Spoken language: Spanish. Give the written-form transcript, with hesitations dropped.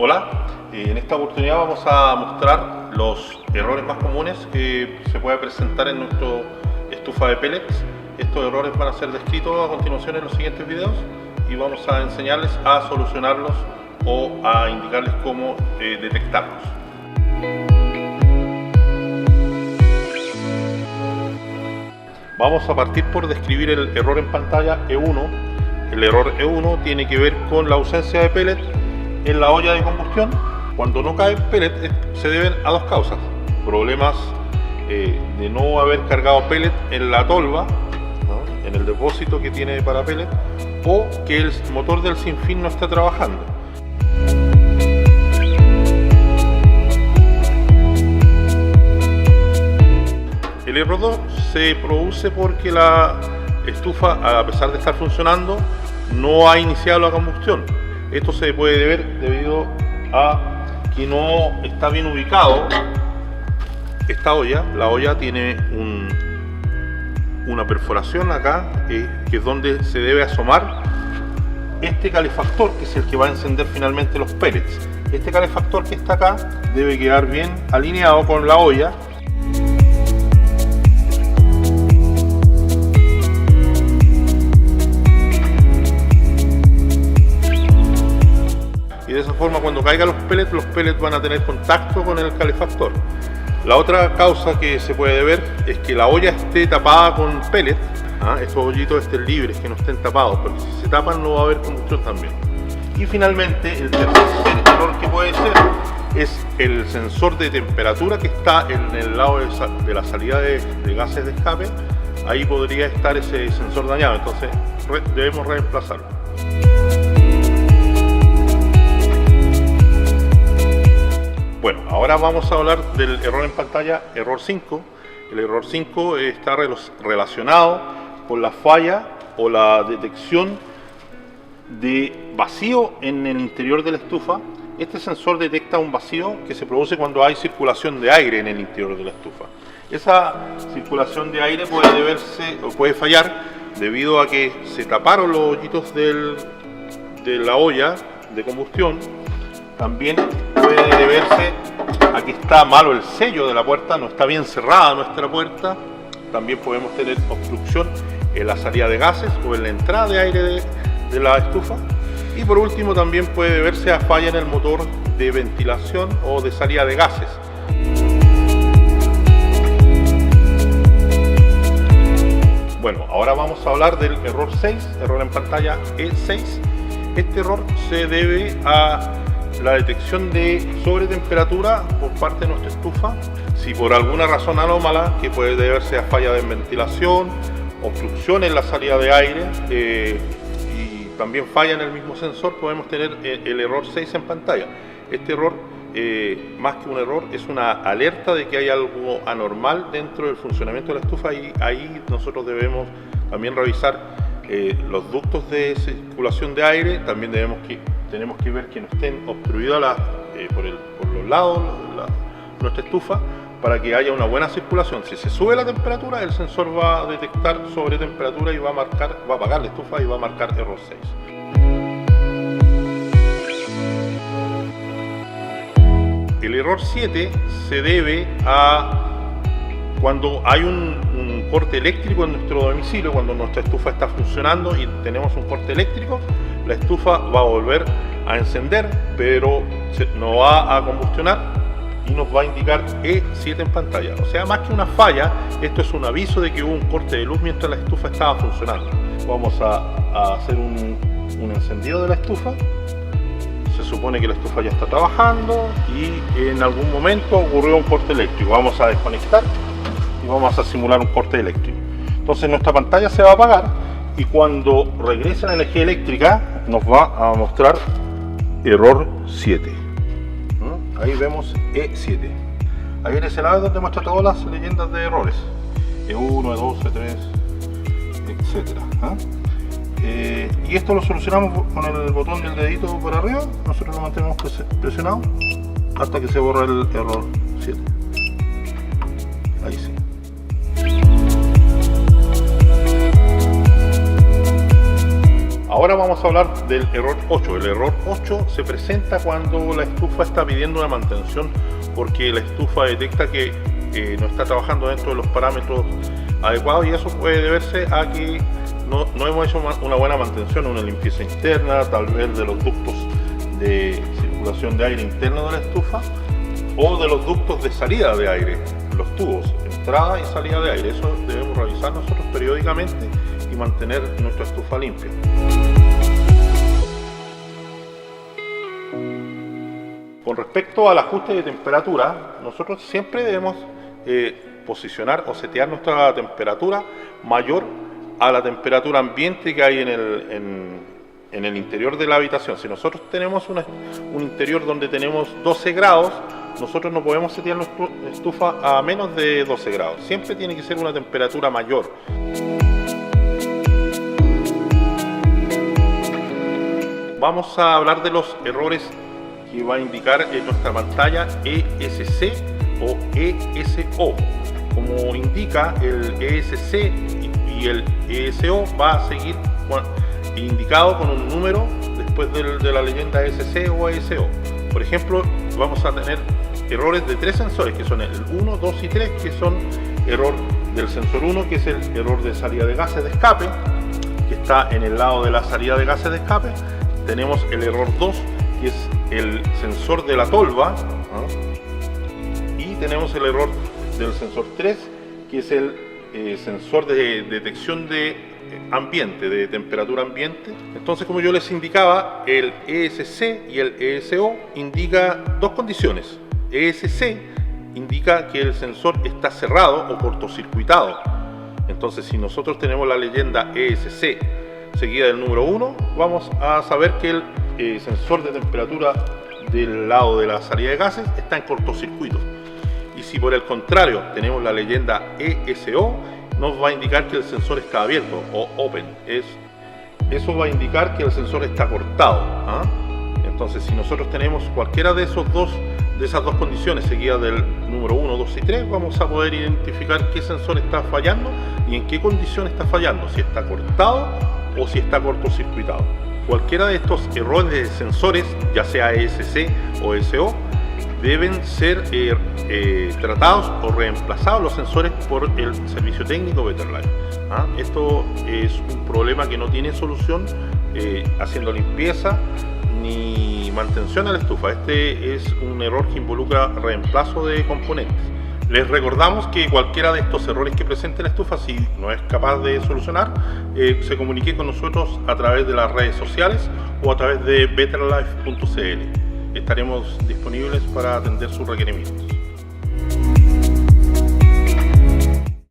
Hola, en esta oportunidad vamos a mostrar los errores más comunes que se puede presentar en nuestra estufa de pellets. Estos errores van a ser descritos a continuación en los siguientes videos y vamos a enseñarles a solucionarlos o a indicarles cómo detectarlos. Vamos a partir por describir el error en pantalla E1. El error E1 tiene que ver con la ausencia de pellet en la olla de combustión. Cuando no cae pellet se deben a dos causas: problemas de no haber cargado pellet en la tolva, ¿no?, en el depósito que tiene para pellet, o que el motor del sinfín no está trabajando. El error 2 se produce porque la estufa, a pesar de estar funcionando, no ha iniciado la combustión. Esto se puede deber debido a que no está bien ubicado esta olla. La olla tiene una perforación acá, que es donde se debe asomar este calefactor, que es el que va a encender finalmente los pellets. Este calefactor que está acá debe quedar bien alineado con la olla. Y de esa forma, cuando caigan los pellets van a tener contacto con el calefactor. La otra causa que se puede ver es que la olla esté tapada con pellets. Estos hoyitos estén libres, que no estén tapados, porque si se tapan no va a haber combustión también. Y finalmente, el tercer error que puede ser es el sensor de temperatura que está en el lado de la salida de gases de escape. Ahí podría estar ese sensor dañado, entonces debemos reemplazarlo. Bueno, ahora vamos a hablar del error en pantalla, error 5. El error 5 está relacionado con la falla o la detección de vacío en el interior de la estufa. Este sensor detecta un vacío que se produce cuando hay circulación de aire en el interior de la estufa. Esa circulación de aire puede deberse o puede fallar debido a que se taparon los hoyitos de la olla de combustión. También puede deberse a que está malo el sello de la puerta, no está bien cerrada nuestra puerta. También podemos tener obstrucción en la salida de gases o en la entrada de aire de la estufa. Y por último, también puede deberse a falla en el motor de ventilación o de salida de gases. Bueno, ahora vamos a hablar del error 6, error en pantalla E6. Este error se debe a la detección de sobretemperatura por parte de nuestra estufa. Si por alguna razón anómala, que puede deberse a falla de ventilación, obstrucción en la salida de aire y también falla en el mismo sensor, podemos tener el error 6 en pantalla. Este error, más que un error, es una alerta de que hay algo anormal dentro del funcionamiento de la estufa, y ahí nosotros debemos también revisar los ductos de circulación de aire. También tenemos que ver que no estén obstruidas por los lados nuestra estufa, para que haya una buena circulación. Si se sube la temperatura, el sensor va a detectar sobretemperatura y va a apagar la estufa y va a marcar error 6. El error 7 se debe a cuando hay un corte eléctrico en nuestro domicilio. Cuando nuestra estufa está funcionando y tenemos un corte eléctrico, la estufa va a volver a encender, pero no va a combustionar y nos va a indicar E7 en pantalla. O sea, más que una falla, esto es un aviso de que hubo un corte de luz mientras la estufa estaba funcionando. Vamos a hacer un encendido de la estufa. Se supone que la estufa ya está trabajando y en algún momento ocurrió un corte eléctrico. Vamos a desconectar y vamos a simular un corte eléctrico. Entonces nuestra pantalla se va a apagar y cuando regrese la energía eléctrica nos va a mostrar error 7. Ahí vemos E7. Ahí en ese lado es donde muestra todas las leyendas de errores: E1, E2, E3, etc. Y esto lo solucionamos con el botón del dedito por arriba. Nosotros lo mantenemos presionado hasta que se borra el error 7. Ahí sí. Ahora vamos a hablar del error 8. El error 8 se presenta cuando la estufa está pidiendo una mantención porque la estufa detecta que no está trabajando dentro de los parámetros adecuados, y eso puede deberse a que no hemos hecho una buena mantención, una limpieza interna, tal vez de los ductos de circulación de aire interno de la estufa o de los ductos de salida de aire, los tubos, entrada y salida de aire. Eso debemos revisar nosotros periódicamente y mantener nuestra estufa limpia. Con respecto al ajuste de temperatura, nosotros siempre debemos posicionar o setear nuestra temperatura mayor a la temperatura ambiente que hay en el interior de la habitación. Si nosotros tenemos un interior donde tenemos 12 grados, nosotros no podemos setear nuestra estufa a menos de 12 grados. Siempre tiene que ser una temperatura mayor. Vamos a hablar de los errores que va a indicar en nuestra pantalla ESC o ESO. Como indica el ESC y el ESO, va a seguir indicado con un número después de la leyenda ESC o ESO. Por ejemplo, vamos a tener errores de 3 sensores, que son el 1, 2 y 3, que son error del sensor 1, que es el error de salida de gases de escape, que está en el lado de la salida de gases de escape. Tenemos el error 2, que es el sensor de la tolva, ¿no? Y tenemos el error del sensor 3, que es el sensor de detección de ambiente, de temperatura ambiente. Entonces, como yo les indicaba, el ESC y el ESO indica dos condiciones. ESC indica que el sensor está cerrado o cortocircuitado. Entonces, si nosotros tenemos la leyenda ESC seguida del número 1, vamos a saber que el sensor de temperatura del lado de la salida de gases está en cortocircuito. Y si por el contrario tenemos la leyenda ESO, nos va a indicar que el sensor está abierto o open. Eso va a indicar que el sensor está cortado. Entonces, si nosotros tenemos cualquiera de esas dos condiciones seguidas del número 1, 2 y 3, vamos a poder identificar qué sensor está fallando y en qué condición está fallando, si está cortado o si está cortocircuitado. Cualquiera de estos errores de sensores, ya sea ESC o ESO, deben ser tratados o reemplazados los sensores por el servicio técnico Betterlife. Esto es un problema que no tiene solución haciendo limpieza ni mantención a la estufa. Este es un error que involucra reemplazo de componentes. Les recordamos que cualquiera de estos errores que presente la estufa, si no es capaz de solucionar, se comunique con nosotros a través de las redes sociales o a través de betterlife.cl. Estaremos disponibles para atender sus requerimientos.